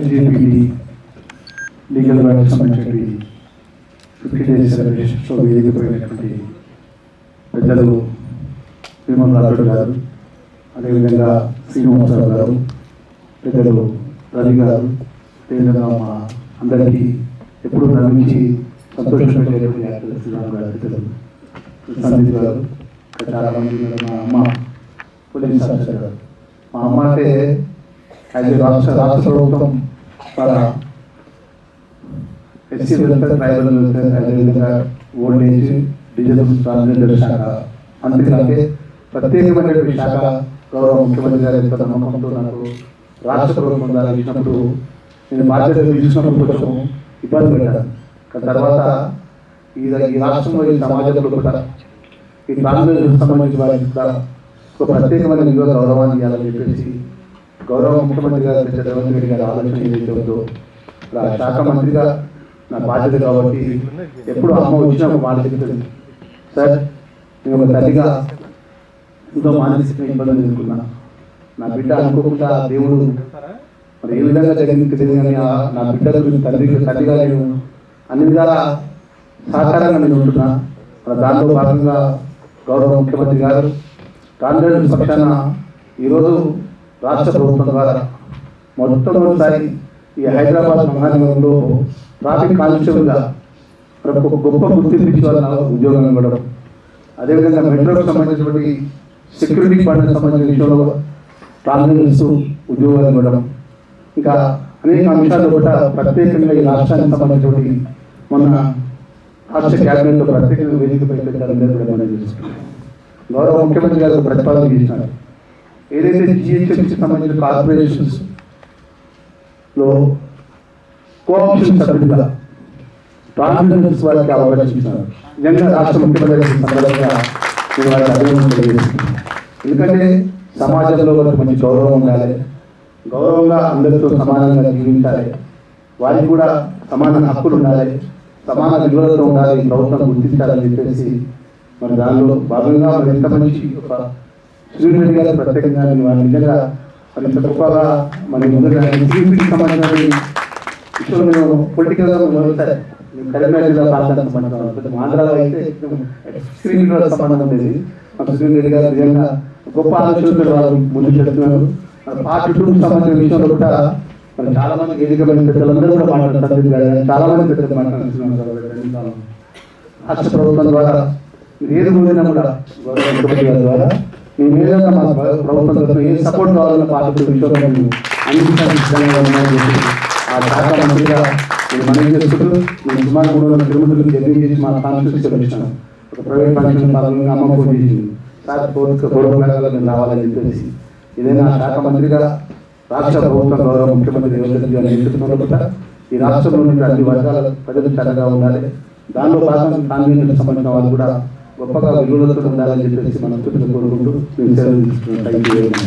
ఎస్జేపీడి legal rights సంబంధించినటువంటి 50 days సెలబ్రేషన్స్లో వేదికపోయినటువంటి పెద్దలు విమల్ రాథోడ్ గారు, అదేవిధంగా శ్రీనివాసరావు గారు, పెద్దలు రవి గారు, అదేవిధంగా మా అందరికీ ఎప్పుడు నమ్మించి సంతోషపెట్టేటువంటి యాక్టర్ శ్రీరామ్ గారు, పెద్దలు సందీప్ గారు, చాలామంది మా అమ్మ పోలీస్ ఆఫీసర్ గారు. మా అమ్మ అంటే అది రాష్ట్ర ప్రభుత్వం ద్వారా ఎస్సీ వెల్ఫేర్, ట్రైబల్ వెల్ఫేర్, అదేవిధంగా ఓల్డ్ ఏజ్, డిజేబుల్స్, ట్రాన్స్జెండర్ శాఖ అంతేకాకే ప్రత్యేకమైనటువంటి శాఖ గౌరవ ముఖ్యమంత్రి గారి యొక్క నమ్మకంతో నాకు రాష్ట్ర ప్రభుత్వం ద్వారా ఇచ్చినప్పుడు నేను బాధ్యతలు తీసుకున్నప్పుడు కొంచెం ఇబ్బంది పెట్టాను. తర్వాత ఈ రాష్ట్రంలో ఈ సమాజంలో కూడా ఈ ట్రాన్స్జెండర్కి సంబంధించిన వారికి కూడా ఒక ప్రత్యేకమైన విలువ గౌరవాన్ని ఇవ్వాలని చెప్పేసి గౌరవ ముఖ్యమంత్రి గారు రేవంత్ రెడ్డి గారి ఆలోచన ఏదైతే ఉందో శాఖ మంత్రిగా నా బాధ్యత కాబట్టి ఎప్పుడు అమ్మ వచ్చినా ఒక మాట చెప్తుంది, సార్ నేను ఒక తల్లిగా ఎంతో మానసిక ఇబ్బందులు ఎదుర్కొన్నా, నా బిడ్డ అనుకోకుండా దేవుడు మరి ఏ విధంగా జరిగింది తెలియదు కానీ నా బిడ్డలకు తల్లిగా నేను అన్ని విధాల సహకారంగా నేను ఉంటున్నా. దాంట్లో భాగంగా గౌరవ ముఖ్యమంత్రి గారు ట్రాన్స్జెండర్ పక్షాన ఈరోజు రాష్ట్ర ప్రభుత్వం ద్వారా మొట్టమొదటిసారి ఈ హైదరాబాద్ మహానగరంలో ట్రాఫిక్ కానిస్టేబుల్గా ఒక గొప్ప గుర్తింపు ఇచ్చి వాళ్ళ ఉద్యోగం ఇవ్వడం, అదేవిధంగా మెట్రోకి సంబంధించినటువంటి సెక్యూరిటీ డిపార్ట్మెంట్ సంబంధించిన విషయంలో ట్రాన్స్జెండర్స్ ఉద్యోగాలు ఇవ్వడం, ఇంకా అనేక అంశాలు కూడా ప్రత్యేకంగా ఈ రాష్ట్రానికి సంబంధించినటువంటి మొన్న రాష్ట్ర క్యాబినెట్లో ప్రత్యేకంగా వేదికపై పెట్టాలని గౌరవ ముఖ్యమంత్రి గారు ప్రతిపాదన చేసినారు. ఏదైతే జిహెచ్ఎంసీ సంబంధించిన కార్పొరేషన్స్లో కోఆప్షన్ సభ్యులుగా ట్రాన్స్జెండర్స్ వారికి అవకాశం ఇచ్చినారు. నిజంగా రాష్ట్ర ముఖ్యమంత్రి సందర్భంగా నేను వారికి అభినందనలు తెలియజేస్తున్నాను. ఎందుకంటే సమాజంలో వారికి మంచి గౌరవం ఉండాలి, గౌరవంగా అందరితో సమానంగా జీవించాలి, వారికి కూడా సమాన హక్కులు ఉండాలి, సమాన విలువలతో ఉండాలి, ప్రభుత్వం గుర్తించాలని చెప్పేసి మరి దానిలో భాగంగా మరి ఎంత మంచి ఒక శ్రీరెడ్డి గారు ప్రత్యేకంగా వారి నిజంగా మరి ఇంత గొప్పగా మరి ముందుగా సంబంధించిన విషయంలో నేను పొలిటికల్గా మొదలుతారు కరీంనగర్ జిల్లా ప్రాంతానికి సంబంధించిన ఆంధ్రాలో అయితే శ్రీరెడ్డి సంబంధం ఉండేది. మాకు శ్రీరెడ్డి గారు నిజంగా గొప్ప ఆలోచనలు వారు ముందుకు వెళ్తున్నారు. పార్టీ సంబంధించిన విషయంలో కూడా మరి చాలా మంది వేదికమైన పెద్దలందరూ కూడా మాట్లాడుతారు, చాలా మంది పెద్దలు మాట్లాడుతున్నారు. రాష్ట్ర ప్రభుత్వం ద్వారా ఏది పోయినా కూడా గౌరవ ముఖ్యమంత్రి గారి ద్వారా మేము ఏదైనా మా ప్రభుత్వం తరఫున ఏ సపోర్ట్ కావాలన్న పార్టీ విషయంలో మేము అందించాలని ఆ శాఖ మంత్రిగా నేను మనవి చేసుకుంటూ నేను సుమారు 300 కిలోమీటర్లకు జర్నీ చేసి మా కాన్స్టిట్యూన్సీలో వచ్చినాను. ఒక ప్రైవేట్ ఫంక్షన్ భాగంగా అమ్మ ఫోన్ చేసింది, సార్ గౌరవంగా నేను రావాలని చెప్పేసి ఏదైనా శాఖ మంత్రిగా రాష్ట్ర ప్రభుత్వం గౌరవ ముఖ్యమంత్రి రేవంత్ రెడ్డి గారి నేతృత్వంలో కూడా ఈ రాష్ట్రంలో ఉన్న అన్ని వర్గాల ప్రజలు చక్కగా ఉండాలి, దానిలో భాగంగా ట్రాన్స్జెండర్కి సంబంధించిన వాళ్ళు కూడా గొప్పగా విలువలతో ఉండాలని చెప్పేసి మనస్ఫూర్తిగా కోరుకుంటూ నేను సేవలు తీసుకున్నాను. Thank you very much.